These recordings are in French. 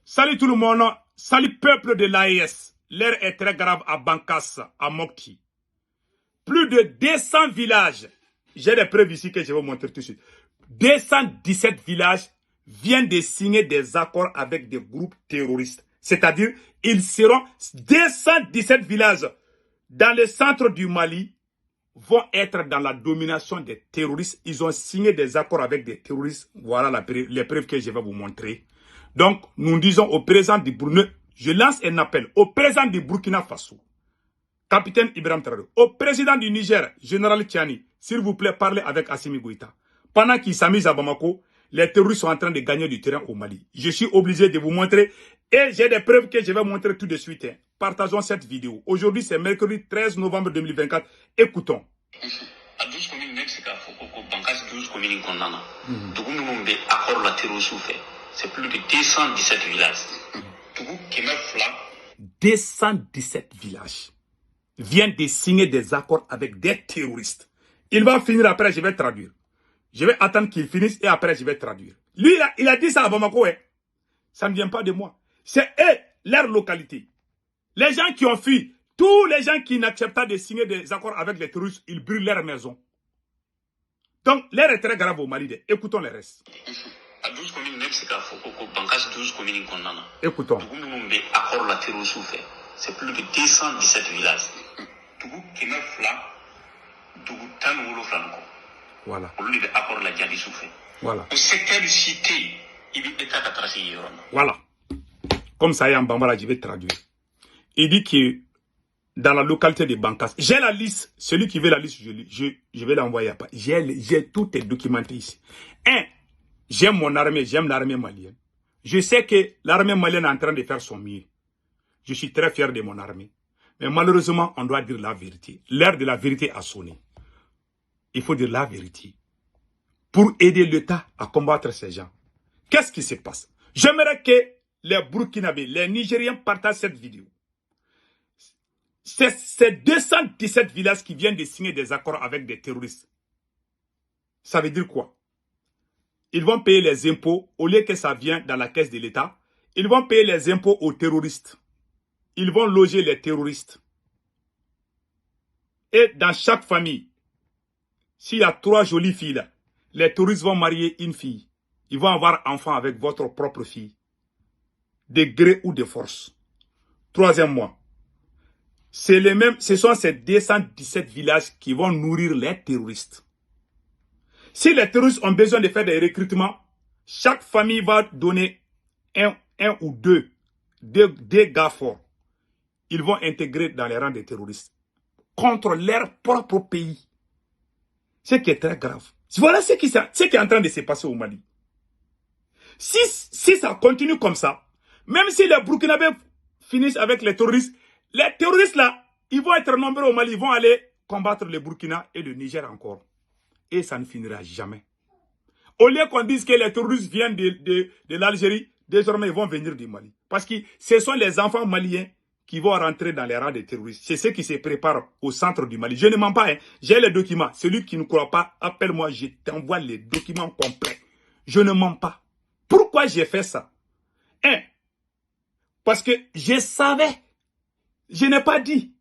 Salut tout le monde, salut peuple de l'AES. L'air est très grave à Bankas, à Mopti. Plus de 200 villages, j'ai des preuves ici que je vais vous montrer tout de suite. 217 villages viennent de signer des accords avec des groupes terroristes. C'est-à-dire, ils seront 217 villages dans le centre du Mali vont être dans la domination des terroristes. Ils ont signé des accords avec des terroristes. Voilà les preuves que je vais vous montrer. Donc, nous disons au président du Burkina, je lance un appel au président du Burkina Faso, capitaine Ibrahim Traoré, au président du Niger, général Tiani, s'il vous plaît, parlez avec Assimi Goïta. Pendant qu'ils s'amusent à Bamako, les terroristes sont en train de gagner du terrain au Mali. Je suis obligé de vous montrer et j'ai des preuves que je vais montrer tout de suite. Partageons cette vidéo. Aujourd'hui, c'est mercredi 13 novembre 2024. Écoutons. À 12 communes, Bankas 12 communes condamnent. Accord la terrorisme fait. C'est plus de 217 villages. 217 villages viennent de signer des accords avec des terroristes. Il va finir après, je vais traduire. Je vais attendre qu'il finisse et après je vais traduire. Lui, il a dit ça à Bamako. Ça ne vient pas de moi. C'est eux, leur localité. Les gens qui ont fui, tous les gens qui n'acceptent pas de signer des accords avec les terroristes, ils brûlent leur maison. Donc, l'air est très grave au Mali. Écoutons le reste. À 12 communes, Bankas 12 communes condamnent. Écoutons. Accord la terrorisme fait. C'est plus de 217 villages. Voilà. Voilà. Au secteur de cité, il dit état d'attraction. Voilà. Comme ça, en Bambara, je vais traduire. Il dit que dans la localité de Bankas, j'ai la liste. Celui qui veut la liste, je vais l'envoyer. J'ai tout est documenté ici. J'aime mon armée, j'aime l'armée malienne. Je sais que l'armée malienne est en train de faire son mieux. Je suis très fier de mon armée. Mais malheureusement, on doit dire la vérité. L'heure de la vérité a sonné. Il faut dire la vérité. Pour aider l'État à combattre ces gens. Qu'est-ce qui se passe? J'aimerais que les Burkinabés, les Nigériens partagent cette vidéo. C'est 217 villages qui viennent de signer des accords avec des terroristes. Ça veut dire quoi? Ils vont payer les impôts au lieu que ça vienne dans la caisse de l'État. Ils vont payer les impôts aux terroristes. Ils vont loger les terroristes. Et dans chaque famille, s'il y a 3 jolies filles là, les terroristes vont marier une fille. Ils vont avoir enfant avec votre propre fille. De gré ou de force. 3e mois. Ce sont ces 217 villages qui vont nourrir les terroristes. Si les terroristes ont besoin de faire des recrutements, chaque famille va donner un ou deux gars forts. Ils vont intégrer dans les rangs des terroristes. Contre leur propre pays. Ce qui est très grave. Voilà ce qui est en train de se passer au Mali. Si ça continue comme ça, même si les Burkinabés finissent avec les terroristes là, ils vont être nombreux au Mali, ils vont aller combattre le Burkina et le Niger encore. Et ça ne finira jamais. Au lieu qu'on dise que les terroristes viennent de l'Algérie, désormais ils vont venir du Mali. Parce que ce sont les enfants maliens qui vont rentrer dans les rangs des terroristes. C'est ceux qui se préparent au centre du Mali. Je ne mens pas, j'ai les documents. Celui qui ne croit pas, appelle-moi, je t'envoie les documents complets. Je ne mens pas. Pourquoi j'ai fait ça? Parce que je savais. Je n'ai pas dit.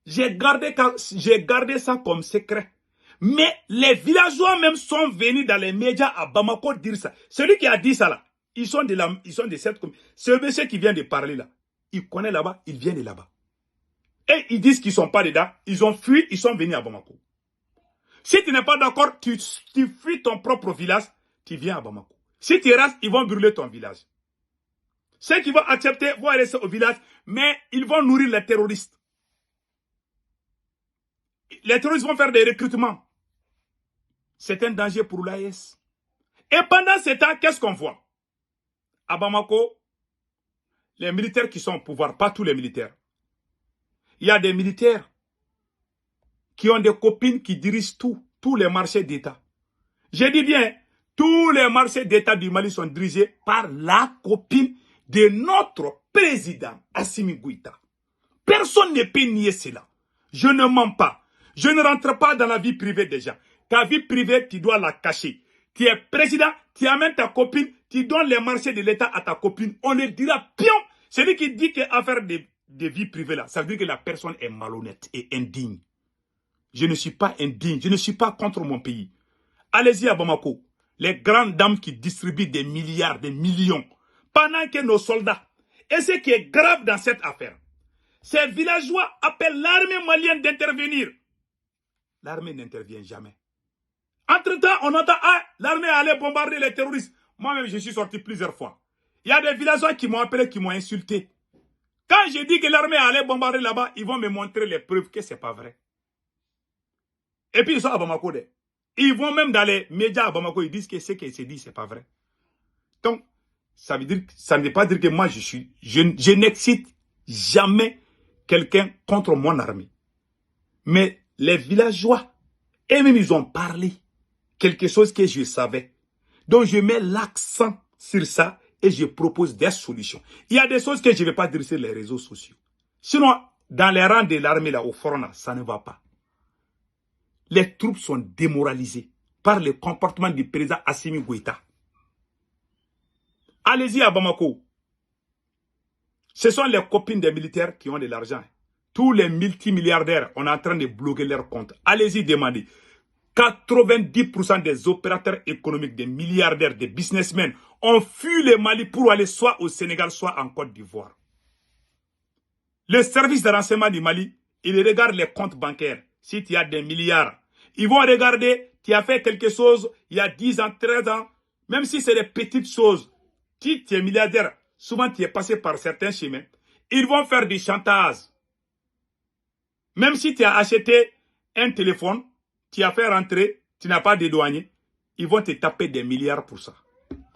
J'ai gardé ça comme secret. Mais les villageois même sont venus dans les médias à Bamako dire ça. Celui qui a dit ça là, ils sont de cette commune. Ce monsieur qui vient de parler là, il connaît là-bas, il vient de là-bas. Et ils disent qu'ils ne sont pas dedans, ils ont fui, ils sont venus à Bamako. Si tu n'es pas d'accord, tu fuis ton propre village, tu viens à Bamako. Si tu restes, ils vont brûler ton village. Ceux qui vont accepter vont rester au village, mais ils vont nourrir les terroristes. Les terroristes vont faire des recrutements. C'est un danger pour l'AES. Et pendant ce temps, qu'est-ce qu'on voit? À Bamako, les militaires qui sont au pouvoir, pas tous les militaires. Il y a des militaires qui ont des copines qui dirigent tous les marchés d'État. Je dis bien, tous les marchés d'État du Mali sont dirigés par la copine de notre président, Assimi Goïta. Personne ne peut nier cela. Je ne mens pas. Je ne rentre pas dans la vie privée des gens. Ta vie privée, tu dois la cacher. Tu es président, tu amènes ta copine, tu donnes les marchés de l'État à ta copine. On le dira pion. Celui qui dit qu'il y a affaire de vie privée là, ça veut dire que la personne est malhonnête et indigne. Je ne suis pas indigne, je ne suis pas contre mon pays. Allez-y à Bamako. Les grandes dames qui distribuent des milliards, des millions, pendant que nos soldats. Et ce qui est grave dans cette affaire, ces villageois appellent l'armée malienne d'intervenir. L'armée n'intervient jamais. Entre-temps, on entend, ah, l'armée allait bombarder les terroristes. Moi-même, je suis sorti plusieurs fois. Il y a des villageois qui m'ont appelé, qui m'ont insulté. Quand j'ai dit que l'armée allait bombarder là-bas, ils vont me montrer les preuves que ce n'est pas vrai. Et puis ils sont à Bamako. Ils vont même dans les médias à Bamako, ils disent que ce qui se dit, ce n'est pas vrai. Donc, ça veut dire, ça ne veut pas dire que moi, je n'excite jamais quelqu'un contre mon armée. Mais les villageois, eux-mêmes, ils ont parlé quelque chose que je savais. Donc, je mets l'accent sur ça et je propose des solutions. Il y a des choses que je ne vais pas dire sur les réseaux sociaux. Sinon, dans les rangs de l'armée, là, au front, là, ça ne va pas. Les troupes sont démoralisées par le comportement du président Assimi Goïta. Allez-y à Bamako. Ce sont les copines des militaires qui ont de l'argent. Tous les multimilliardaires, on est en train de bloquer leurs comptes. Allez-y demander. 90% des opérateurs économiques, des milliardaires, des businessmen ont fui le Mali pour aller soit au Sénégal, soit en Côte d'Ivoire. Le service de renseignement du Mali, il regarde les comptes bancaires. Si tu as des milliards, ils vont regarder, tu as fait quelque chose il y a 10 ans, 13 ans, même si c'est des petites choses. Si tu es milliardaire, souvent tu es passé par certains chemins, ils vont faire du chantage. Même si tu as acheté un téléphone, tu as fait rentrer, tu n'as pas de douanier, ils vont te taper des milliards pour ça.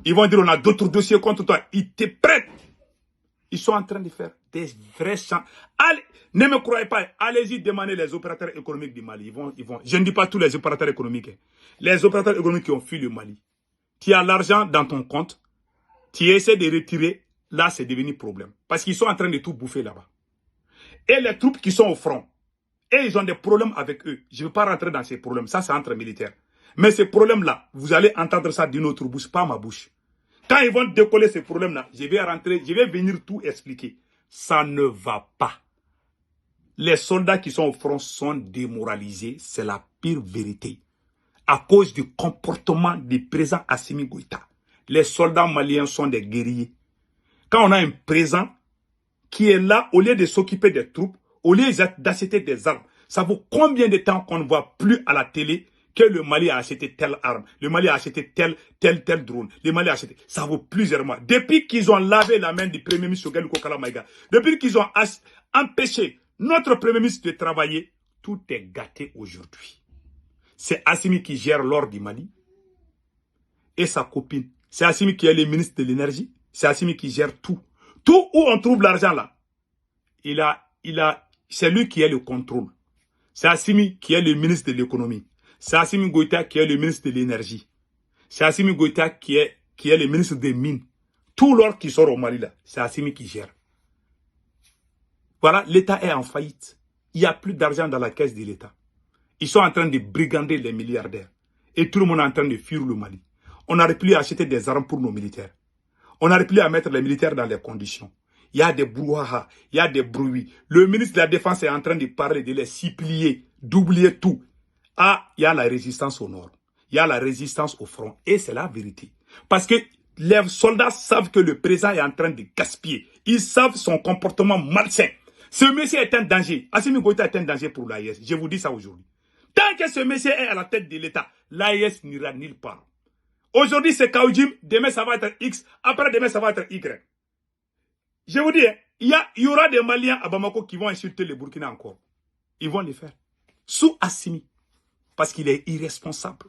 Ils vont dire, on a d'autres dossiers contre toi. Ils te prêtent. Ils sont en train de faire des vrais champs. Allez, ne me croyez pas, allez-y demander les opérateurs économiques du Mali. Ils vont. Je ne dis pas tous les opérateurs économiques. Les opérateurs économiques qui ont fui le Mali. Tu as l'argent dans ton compte, tu essaies de retirer, là c'est devenu problème. Parce qu'ils sont en train de tout bouffer là-bas. Et les troupes qui sont au front, et ils ont des problèmes avec eux. Je ne veux pas rentrer dans ces problèmes. Ça, c'est entre militaires. Mais ces problèmes-là, vous allez entendre ça d'une autre bouche, pas ma bouche. Quand ils vont décoller ces problèmes-là, je vais rentrer, je vais venir tout expliquer. Ça ne va pas. Les soldats qui sont au front sont démoralisés. C'est la pire vérité. À cause du comportement du président Assimi Goïta. Les soldats maliens sont des guerriers. Quand on a un président qui est là, au lieu de s'occuper des troupes, au lieu d'acheter des armes, ça vaut combien de temps qu'on ne voit plus à la télé que le Mali a acheté telle arme, le Mali a acheté tel drone, le Mali a acheté, ça vaut plusieurs mois. Depuis qu'ils ont lavé la main du Premier ministre Choguel Kokala Maïga, depuis qu'ils ont empêché notre Premier ministre de travailler, tout est gâté aujourd'hui. C'est Assimi qui gère l'or du Mali et sa copine. C'est Assimi qui est le ministre de l'énergie, c'est Assimi qui gère tout. Tout où on trouve l'argent là, c'est lui qui a le contrôle. C'est Assimi qui est le ministre de l'économie. C'est Assimi Goïta qui est le ministre de l'énergie. C'est Assimi Goïta qui est le ministre des mines. Tout l'or qui sort au Mali là, c'est Assimi qui gère. Voilà, l'État est en faillite. Il n'y a plus d'argent dans la caisse de l'État. Ils sont en train de brigander les milliardaires. Et tout le monde est en train de fuir le Mali. On n'arrive plus à acheter des armes pour nos militaires. On n'arrive plus à mettre les militaires dans les conditions. Il y a des brouhaha, il y a des bruits. Le ministre de la Défense est en train de parler de les supplier, d'oublier tout. Ah, il y a la résistance au nord. Il y a la résistance au front. Et c'est la vérité. Parce que les soldats savent que le président est en train de gaspiller. Ils savent son comportement malsain. Ce monsieur est un danger. Assimi Goïta est un danger pour l'AES. Je vous dis ça aujourd'hui. Tant que ce monsieur est à la tête de l'État, l'AES n'ira nulle part. Aujourd'hui, c'est Kaoudim. Demain, ça va être X. Après, demain, ça va être Y. Je vous dis, il y aura des Maliens à Bamako qui vont insulter le Burkina encore. Ils vont le faire. Sous Assimi. Parce qu'il est irresponsable.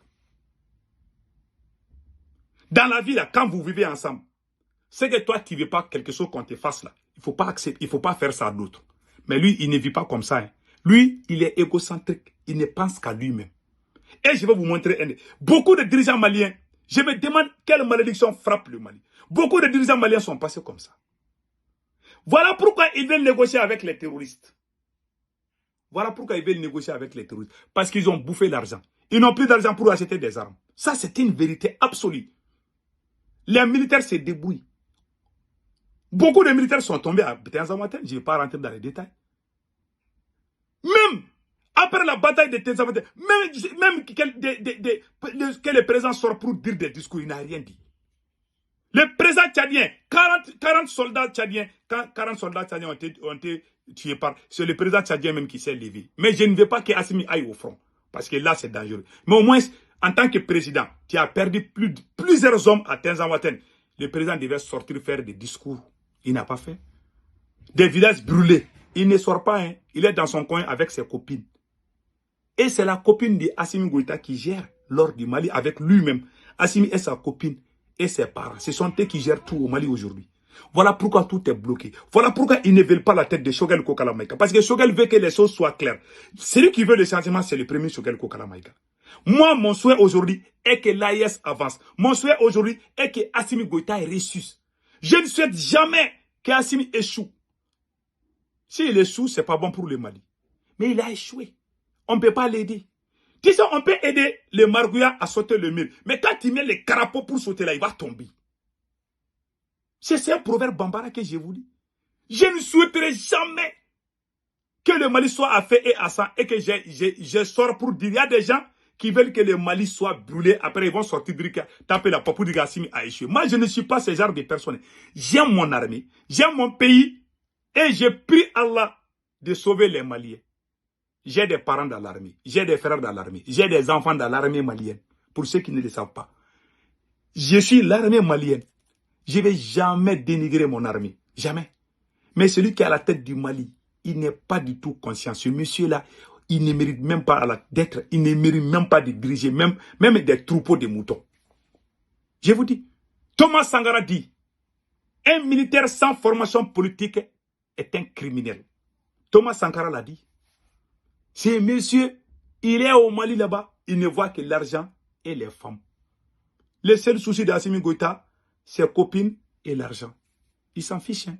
Dans la vie, là, quand vous vivez ensemble, c'est que toi, tu ne veux pas quelque chose qu'on te fasse là. Il ne faut pas accepter, il ne faut pas faire ça à d'autres. Mais lui, il ne vit pas comme ça. Hein. Lui, il est égocentrique. Il ne pense qu'à lui-même. Et je vais vous montrer beaucoup de dirigeants maliens. Je me demande quelle malédiction frappe le Mali. Beaucoup de dirigeants maliens sont passés comme ça. Voilà pourquoi ils veulent négocier avec les terroristes. Voilà pourquoi ils veulent négocier avec les terroristes. Parce qu'ils ont bouffé l'argent. Ils n'ont plus d'argent pour acheter des armes. Ça, c'est une vérité absolue. Les militaires se débrouillent. Beaucoup de militaires sont tombés à Tenzawatène. Je ne vais pas rentrer dans les détails. Même après la bataille de Tenzawatène, même que le président sort pour dire des discours, il n'a rien dit. Le président tchadien, 40 soldats tchadiens, 40 soldats tchadiens ont été tués par... C'est le président tchadien même qui s'est levé. Mais je ne veux pas qu'Assimi aille au front. Parce que là, c'est dangereux. Mais au moins, en tant que président, tu as perdu plusieurs hommes à Tenzawatène. Le président devait sortir faire des discours. Il n'a pas fait. Des villages brûlés. Il ne sort pas. Hein. Il est dans son coin avec ses copines. Et c'est la copine d'Assimi Goïta qui gère l'ordre du Mali avec lui-même. Assimi et sa copine et ses parents. Ce sont eux qui gèrent tout au Mali aujourd'hui. Voilà pourquoi tout est bloqué. Voilà pourquoi ils ne veulent pas la tête de Choguel Kokala Maïga. Parce que Choguel veut que les choses soient claires. Celui qui veut le changement, c'est le premier Choguel Kokala Maïga. Moi, mon souhait aujourd'hui est que l'AIS avance. Mon souhait aujourd'hui est que Assimi Goïta ressuscite. Je ne souhaite jamais qu'Assimi échoue. S'il échoue, ce n'est pas bon pour le Mali. Mais il a échoué. On ne peut pas l'aider. Tu sais, on peut aider le margouillat à sauter le mur. Mais quand il met les crapauds pour sauter là, il va tomber. C'est un proverbe bambara que je vous dis. Je ne souhaiterais jamais que le Mali soit à feu et à sang et que je sors pour dire. Il y a des gens qui veulent que le Mali soit brûlé. Après, ils vont sortir, taper la pape pour dire qu'Assimi a échoué. Moi, je ne suis pas ce genre de personne. J'aime mon armée, j'aime mon pays et je prie Allah de sauver les Maliens. J'ai des parents dans l'armée, j'ai des frères dans l'armée, j'ai des enfants dans l'armée malienne. Pour ceux qui ne le savent pas. Je suis l'armée malienne. Je ne vais jamais dénigrer mon armée. Jamais. Mais celui qui est à la tête du Mali, il n'est pas du tout conscient. Ce monsieur-là, il ne mérite même pas d'être, il ne mérite même pas de diriger, même des troupeaux de moutons. Je vous dis, Thomas Sankara dit, un militaire sans formation politique est un criminel. Thomas Sankara l'a dit. Ce monsieur, il est au Mali là-bas, il ne voit que l'argent et les femmes. Le seul souci d'Assimi Goïta, ses copines et l'argent. Il s'en fiche. Hein.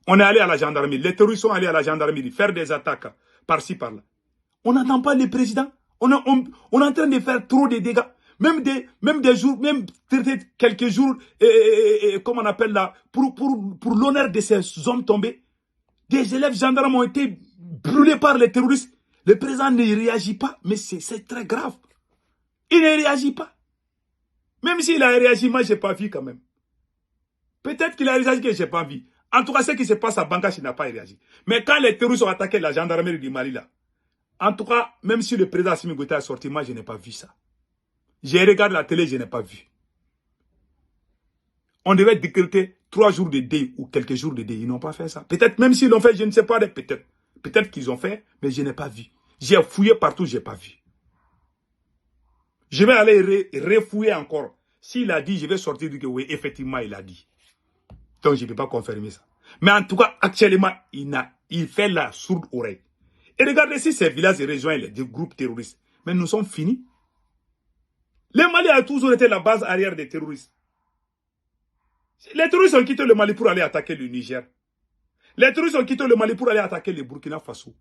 On est allé à la gendarmerie. Les terroristes sont allés à la gendarmerie faire des attaques par-ci, par-là. On n'entend pas le président. On est en train de faire trop de dégâts. Même des jours, même quelques jours, comment on appelle là, pour l'honneur de ces hommes tombés. Des élèves gendarmes ont été brûlés par les terroristes. Le président ne réagit pas, mais c'est très grave. Il ne réagit pas. Même s'il a réagi, moi, je n'ai pas vu quand même. Peut-être qu'il a réagi que je n'ai pas vu. En tout cas, ce qui se passe à Bangash, il n'a pas réagi. Mais quand les terroristes ont attaqué la gendarmerie du Mali, là, en tout cas, même si le président Assimi Goïta est sorti, moi, je n'ai pas vu ça. J'ai regardé la télé, je n'ai pas vu. On devait décréter 3 jours de deuil ou quelques jours de deuil. Ils n'ont pas fait ça. Peut-être, même s'ils l'ont fait, je ne sais pas. Peut-être. Peut-être qu'ils ont fait, mais je n'ai pas vu. J'ai fouillé partout, je n'ai pas vu. Je vais aller refouiller encore. S'il a dit, je vais sortir du que oui, effectivement, il a dit. Donc, je ne peux pas confirmer ça. Mais en tout cas, actuellement, il fait la sourde oreille. Et regardez si ces villages rejoignent les groupes terroristes. Mais nous sommes finis. Le Mali a toujours été la base arrière des terroristes. Les terroristes ont quitté le Mali pour aller attaquer le Niger. Les terroristes ont quitté le Mali pour aller attaquer le Burkina Faso.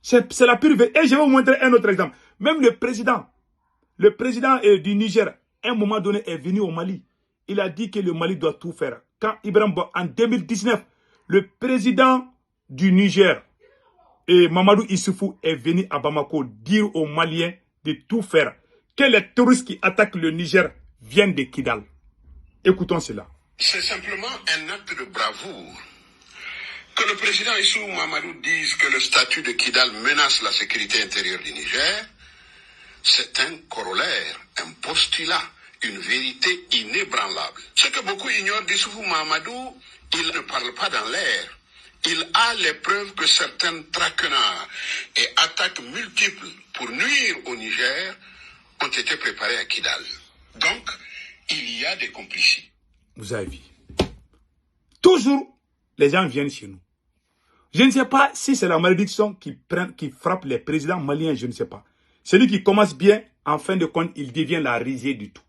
C'est la pure vérité. Et je vais vous montrer un autre exemple. Même le président du Niger, à un moment donné, est venu au Mali. Il a dit que le Mali doit tout faire. Quand Ibrahim, en 2019, le président du Niger, Mamadou Issoufou, est venu à Bamako dire aux Maliens de tout faire. Que les terroristes qui attaquent le Niger viennent de Kidal. Écoutons cela. C'est simplement un acte de bravoure. Que le président Issou Mamadou dise que le statut de Kidal menace la sécurité intérieure du Niger, c'est un corollaire, un postulat, une vérité inébranlable. Ce que beaucoup ignorent d'Issoufou Mamadou, il ne parle pas dans l'air. Il a les preuves que certains traquenards et attaques multiples pour nuire au Niger ont été préparés à Kidal. Donc, il y a des complicités. Vous avez vu. Toujours, les gens viennent chez nous. Je ne sais pas si c'est la malédiction qui frappe les présidents maliens, je ne sais pas. Celui qui commence bien, en fin de compte, il devient la risée du tout.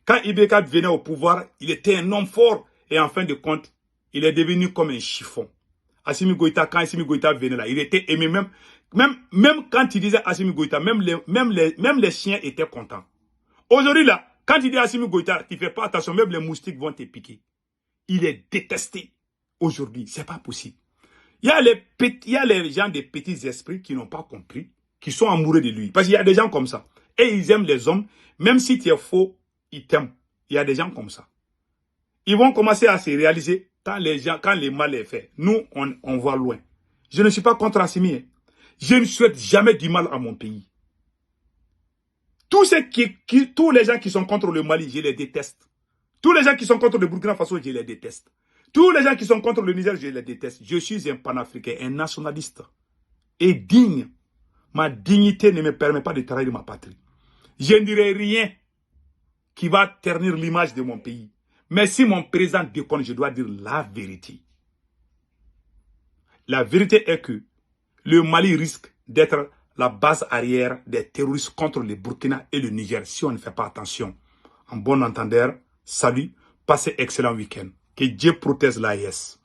Quand Ibeka venait au pouvoir, il était un homme fort. Et en fin de compte, il est devenu comme un chiffon. Assimi Goïta, quand Assimi Goïta venait là, il était aimé même. Même quand il disait Assimi Goïta, même les chiens étaient contents. Aujourd'hui, là, quand il dit Assimi Goïta, tu ne fais pas attention, même les moustiques vont te piquer. Il est détesté aujourd'hui. Ce n'est pas possible. Il y a les gens des petits esprits qui n'ont pas compris, qui sont amoureux de lui. Parce qu'il y a des gens comme ça. Et ils aiment les hommes. Même si tu es faux, ils t'aiment. Il y a des gens comme ça. Ils vont commencer à se réaliser quand le mal est fait. Nous, on voit loin. Je ne suis pas contre Assimi. Hein. Je ne souhaite jamais du mal à mon pays. Tous les gens qui sont contre le Mali, je les déteste. Tous les gens qui sont contre le Burkina Faso, je les déteste. Tous les gens qui sont contre le Niger, je les déteste. Je suis un panafricain, un nationaliste. Et digne. Ma dignité ne me permet pas de trahir ma patrie. Je ne dirai rien qui va ternir l'image de mon pays. Mais si mon président déconne, je dois dire la vérité. La vérité est que le Mali risque d'être la base arrière des terroristes contre le Burkina et le Niger si on ne fait pas attention. En bon entendeur, salut, passez excellent week-end. Que Dieu protège l'AES.